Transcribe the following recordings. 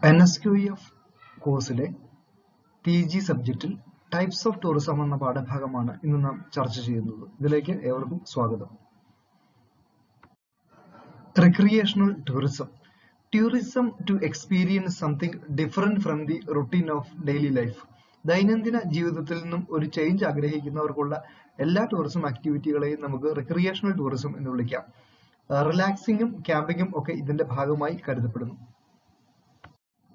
NSQF കോഴ്സിലെ PG സബ്ജക്റ്റിൽ types of tourism എന്ന പാഠഭാഗമാണ് ഇന്ന് നാം ചർച്ച ചെയ്യുന്നത്. ഇതിലേക്ക് ഏവർക്കും സ്വാഗതം. Recreational tourism. Tourism to experience something different from the routine of daily life. ദൈനംദിന ജീവിതത്തിൽ നിന്നും ഒരു ചേഞ്ച് ആഗ്രഹിക്കുന്നവർക്കുള്ള എല്ലാ ടൂറിസം ആക്ടിവിറ്റികളെയും നമുക്ക് റിക്രിയേഷണൽ ടൂറിസം എന്ന് വിളിക്കാം. റിലാക്സിങ്ങും ക്യാമ്പിങ്ങും ഒക്കെ ഇതിന്റെ ഭാഗമായി കരുതപ്പെടുന്നു.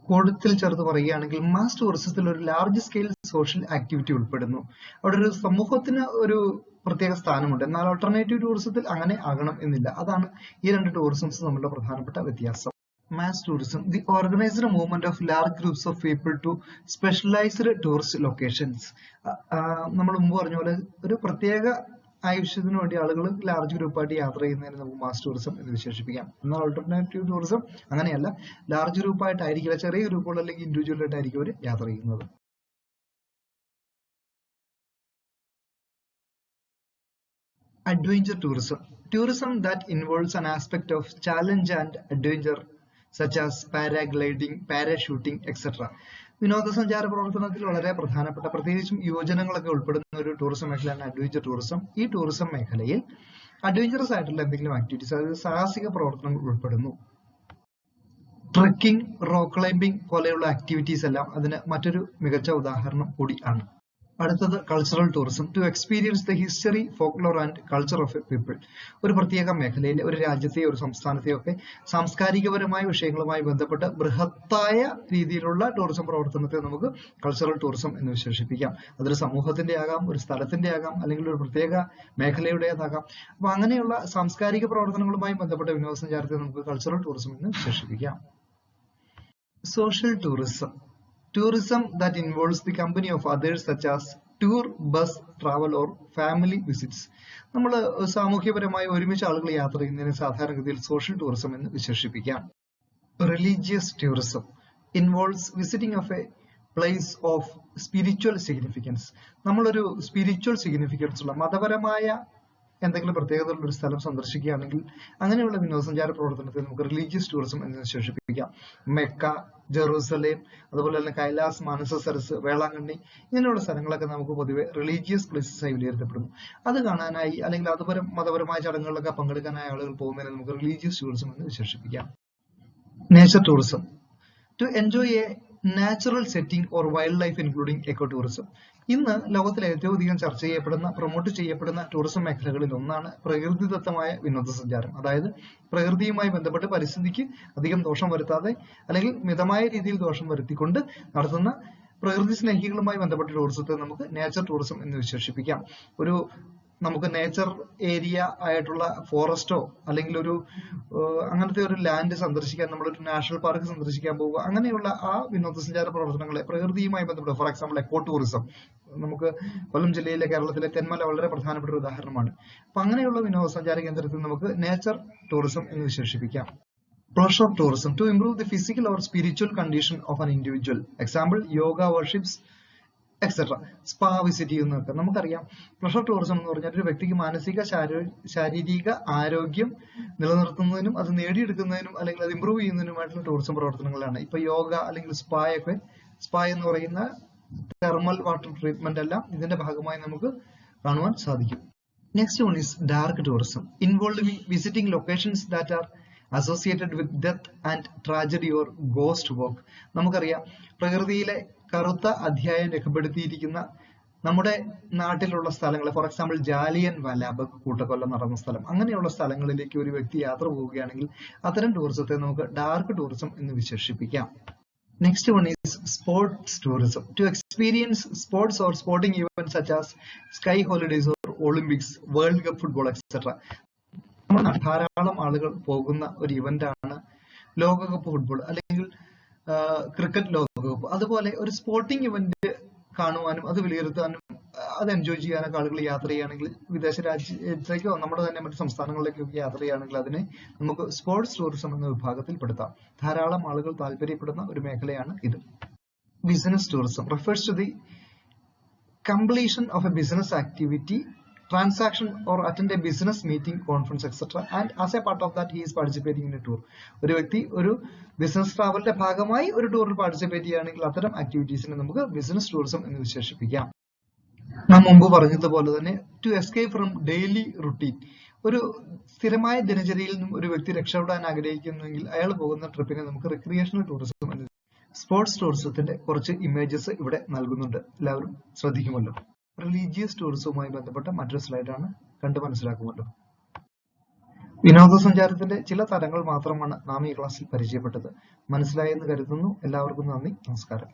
കൂടുതൽ ചേർത്ത് പറയുകയാണെങ്കിൽ മാസ് ടൂറിസത്തിൽ ഒരു ലാർജ് സ്കെയിൽ സോഷ്യൽ ആക്ടിവിറ്റി ഉൾപ്പെടുന്നു. അവിടെ ഒരു സമൂഹത്തിന് ഒരു പ്രത്യേക സ്ഥാനമുണ്ട്. എന്നാൽ ഓൾട്ടർനേറ്റീവ് ടൂറിസത്തിൽ അങ്ങനെ ആകണം എന്നില്ല. അതാണ് ഈ രണ്ട് ടൂറിസംസ് തമ്മിലുള്ള പ്രധാനപ്പെട്ട വ്യത്യാസം. Mass tourism, the organised movement of large groups of people to specialised tourist locations. നമ്മൾ മുമ്പ് പറഞ്ഞ പോലെ ഒരു പ്രത്യേക ആവശ്യത്തിന് വേണ്ടി ആളുകൾ ലാർജ് ഗ്രൂപ്പായിട്ട് യാത്ര ചെയ്യുന്നതിന് നമുക്ക് മാസ് ടൂറിസം എന്ന് വിശേഷിപ്പിക്കാം. എന്നാൽ ഓൾട്ടർനേറ്റീവ് ടൂറിസം അങ്ങനെയല്ല, ലാർജ് ഗ്രൂപ്പായിട്ടായിരിക്കില്ല, ചെറിയ ഗ്രൂപ്പുകൾ അല്ലെങ്കിൽ ഇൻഡിവിജ്വൽ ആയിട്ടായിരിക്കും അവർ യാത്ര ചെയ്യുന്നത്. Adventure tourism. Tourism that involves an aspect of challenge and adventure such as paragliding, parachuting, etc. വിനോദസഞ്ചാര പ്രവർത്തനത്തിൽ വളരെ പ്രധാനപ്പെട്ട പ്രത്യേകിച്ചും യുവജനങ്ങളൊക്കെ ഉൾപ്പെടുന്ന ഒരു ടൂറിസം മേഖലയാണ് അഡ്വഞ്ചർ ടൂറിസം. ഈ ടൂറിസം മേഖലയിൽ അഡ്വഞ്ചറസ് ആയിട്ടുള്ള എന്തെങ്കിലും ആക്ടിവിറ്റീസ്, അതായത് സാഹസിക പ്രവർത്തനങ്ങൾ ഉൾപ്പെടുന്നു. ട്രെക്കിംഗ്, റോക്ക് ക്ലൈംബിംഗ് പോലെയുള്ള ആക്ടിവിറ്റീസ് എല്ലാം അതിന് മറ്റൊരു മികച്ച ഉദാഹരണം കൂടി ആണ്. അടുത്തത് cultural tourism, to experience the history, folklore and culture of a people. ഒരു പ്രത്യേക മേഖലയിൽ ഒരു രാജ്യത്തെയോ ഒരു സംസ്ഥാനത്തെയോ ഒക്കെ സാംസ്കാരികപരമായ വിഷയങ്ങളുമായി ബന്ധപ്പെട്ട് ബൃഹത്തായ രീതിയിലുള്ള ടൂറിസം പ്രവർത്തനത്തെ നമുക്ക് കൾച്ചറൽ ടൂറിസം എന്ന് വിശേഷിപ്പിക്കാം. അതൊരു സമൂഹത്തിന്റെ ആകാം, ഒരു സ്ഥലത്തിന്റെ ആകാം, അല്ലെങ്കിൽ ഒരു പ്രത്യേക മേഖലയുടേതാകാം. അപ്പൊ അങ്ങനെയുള്ള സാംസ്കാരിക പ്രവർത്തനങ്ങളുമായി ബന്ധപ്പെട്ട വിനോദസഞ്ചാരത്തെ നമുക്ക് കൾച്ചറൽ ടൂറിസം എന്ന് വിശേഷിപ്പിക്കാം. Social tourism, tourism that involves the company of others such as tour, bus, travel or family visits. നമ്മൾ സാമൂഹ്യപരമായി ഒരുമിച്ച് ആളുകൾ യാത്ര ചെയ്യുന്നതിന് സാധാരണഗതിയിൽ സോഷ്യൽ ടൂറിസം എന്ന് വിശേഷിപ്പിക്കാം. Religious tourism involves visiting of A place of spiritual significance. നമ്മളൊരു സ്പിരിച്വൽ സിഗ്നിഫിക്കൻസ് ഉള്ള മതപരമായ എന്തെങ്കിലും പ്രത്യേകതയുള്ള ഒരു സ്ഥലം സന്ദർശിക്കുകയാണെങ്കിൽ അങ്ങനെയുള്ള വിനോദസഞ്ചാര പ്രവർത്തനത്തെ നമുക്ക് റിലീജിയസ് ടൂറിസം എന്ന് വിശേഷിപ്പിക്കാം. മെക്ക, ജെറൂസലേം, അതുപോലെ തന്നെ കൈലാസ്, മാനസ സരസ്, വേളാങ്കണ്ണി ഇങ്ങനെയുള്ള സ്ഥലങ്ങളൊക്കെ നമുക്ക് പൊതുവെ റിലീജിയസ് പ്ലേസസ് ആയി വിലയിരുത്തപ്പെടുന്നു. അത് കാണാനായി അല്ലെങ്കിൽ അതുപരം മതപരമായ ചടങ്ങുകളിലൊക്കെ പങ്കെടുക്കാനായി ആളുകൾ പോകുന്നതിന് നമുക്ക് റിലീജിയസ് ടൂറിസം എന്ന് വിശേഷിപ്പിക്കാം. Nature tourism, to enjoy a natural setting or wildlife including ecotourism. ഇന്ന് ലോകത്തിൽ ഏറ്റവും അധികം ചർച്ച ചെയ്യപ്പെടുന്ന, പ്രൊമോട്ട് ചെയ്യപ്പെടുന്ന ടൂറിസം മേഖലകളിൽ ഒന്നാണ് പ്രകൃതിദത്തമായ വിനോദസഞ്ചാരം. അതായത് പ്രകൃതിയുമായി ബന്ധപ്പെട്ട് പരിസ്ഥിതിക്ക് അധികം ദോഷം വരുത്താതെ അല്ലെങ്കിൽ മിതമായ രീതിയിൽ ദോഷം വരുത്തിക്കൊണ്ട് നടത്തുന്ന പ്രകൃതി സ്നേഹികളുമായി ബന്ധപ്പെട്ട ടൂറിസത്തെ നമുക്ക് നേച്ചർ ടൂറിസം എന്ന് വിശേഷിപ്പിക്കാം. നമുക്ക് നേച്ചർ ഏരിയ ആയിട്ടുള്ള ഫോറസ്റ്റോ അല്ലെങ്കിൽ ഒരു അങ്ങനത്തെ ഒരു ലാൻഡ് സന്ദർശിക്കാൻ, നമ്മളൊരു നാഷണൽ പാർക്ക് സന്ദർശിക്കാൻ പോവുക, അങ്ങനെയുള്ള ആ വിനോദസഞ്ചാര പ്രവർത്തനങ്ങളെ പ്രകൃതിയുമായി ബന്ധപ്പെട്ട്, ഫോർ എക്സാമ്പിൾ എക്കോ ടൂറിസം, നമുക്ക് കൊല്ലം ജില്ലയിലെ കേരളത്തിലെ തെന്മല വളരെ പ്രധാനപ്പെട്ട ഒരു ഉദാഹരണമാണ്. അപ്പൊ അങ്ങനെയുള്ള വിനോദസഞ്ചാര കേന്ദ്രത്തിൽ നമുക്ക് നേച്ചർ ടൂറിസം എന്ന് വിശേഷിപ്പിക്കാം. Pleasure tourism, to improve the physical or spiritual condition of an individual. Example yoga worships etcetera. Spa visit ചെയ്യുന്നതൊക്കെ നമുക്കറിയാം. പ്ലഷർ ടൂറിസം എന്ന് പറഞ്ഞാൽ ഒരു വ്യക്തിക്ക് മാനസിക ശാരീരിക ആരോഗ്യം നിലനിർത്തുന്നതിനും അത് നേടിയെടുക്കുന്നതിനും അല്ലെങ്കിൽ അത് ഇംപ്രൂവ് ചെയ്യുന്നതിനുമായിട്ടുള്ള ടൂറിസം പ്രവർത്തനങ്ങളാണ്. ഇപ്പൊ യോഗ അല്ലെങ്കിൽ സ്പാ എന്ന് പറയുന്ന തെർമൽ വാട്ടർ ട്രീറ്റ്മെന്റ് എല്ലാം ഇതിന്റെ ഭാഗമായി നമുക്ക് കാണുവാൻ സാധിക്കും. Next one is dark tourism, involving visiting locations that are associated with death and tragedy or ghost walk. നമുക്കറിയാം പ്രകൃതിയിലെ കറുത്ത അധ്യായം രേഖപ്പെടുത്തിയിരിക്കുന്ന നമ്മുടെ നാട്ടിലുള്ള സ്ഥലങ്ങൾ, ഫോർ എക്സാമ്പിൾ ജാലിയൻ വാലാബാഗ് കൂട്ടക്കൊല്ലം നടന്ന സ്ഥലം, അങ്ങനെയുള്ള സ്ഥലങ്ങളിലേക്ക് ഒരു വ്യക്തി യാത്ര പോവുകയാണെങ്കിൽ അത്തരം ടൂറിസത്തെ നമുക്ക് ഡാർക്ക് ടൂറിസം എന്ന് വിശേഷിപ്പിക്കാം. Next one is sports tourism, to experience sports or sporting events such as sky holidays or Olympics, World Cup football, etc. ധാരാളം ആളുകൾ പോകുന്ന ഒരു ഇവന്റ് ആണ് ലോകകപ്പ് ഫുട്ബോൾ അല്ലെങ്കിൽ ക്രിക്കറ്റ് ലോകകപ്പ്. അതുപോലെ ഒരു സ്പോർട്ടിംഗ് ഇവന്റ് കാണുവാനും അത് വിലയിരുത്താനും അത് എൻജോയ് ചെയ്യാനൊക്കെ ആളുകൾ യാത്ര ചെയ്യുകയാണെങ്കിൽ, വിദേശ രാജ്യത്തേക്കോ നമ്മുടെ തന്നെ മറ്റു സംസ്ഥാനങ്ങളിലേക്കൊക്കെ യാത്ര ചെയ്യുകയാണെങ്കിൽ അതിനെ നമുക്ക് സ്പോർട്സ് ടൂറിസം എന്ന വിഭാഗത്തിൽ പെടുത്താം. ധാരാളം ആളുകൾ താല്പര്യപ്പെടുന്ന ഒരു മേഖലയാണ് ഇത്. Business tourism refers to the completion of a business activity transaction or attend a business meeting, conference, etc. And as a part of that, he is participating in a tour. ഒരു വ്യക്തി ഒരു ബിസിനസ് ട്രാവലിന്റെ ഭാഗമായി ഒരു ടൂറിൽ participate ചെയ്യുകയാണെങ്കിൽ അത്തരം ആക്ടിവിറ്റീസിനെ നമുക്ക് business tourism എന്ന് വിശേഷിപ്പിക്കാം. നാം മുമ്പ് പറഞ്ഞതുപോലെ തന്നെ to escape from daily routine, ഒരു സ്ഥിരമായ ദിനചര്യയിൽ നിന്നും ഒരു വ്യക്തി രക്ഷപ്പെടാൻ ആഗ്രഹിക്കുന്നെങ്കിൽ അയാൾ പോകുന്ന ട്രിപ്പിനെ നമുക്ക് റിക്രിയേഷണൽ ടൂറിസം എന്ന്. സ്പോർട്സ് ടൂറിസത്തിന്റെ കുറച്ച് ഇമേജസ് ഇവിടെ നൽകുന്നുണ്ട്, എല്ലാവരും ശ്രദ്ധിക്കുമല്ലോ. റിലീജിയസ് ടൂറിസവുമായി ബന്ധപ്പെട്ട മറ്റൊരു സ്ലൈഡാണ്, കണ്ടു മനസ്സിലാക്കുമല്ലോ. വിനോദസഞ്ചാരത്തിന്റെ ചില തരങ്ങൾ മാത്രമാണ് നാം ഈ ക്ലാസ്സിൽ പരിചയപ്പെട്ടത്. മനസ്സിലായെന്ന് കരുതുന്നു. എല്ലാവർക്കും നന്ദി, നമസ്കാരം.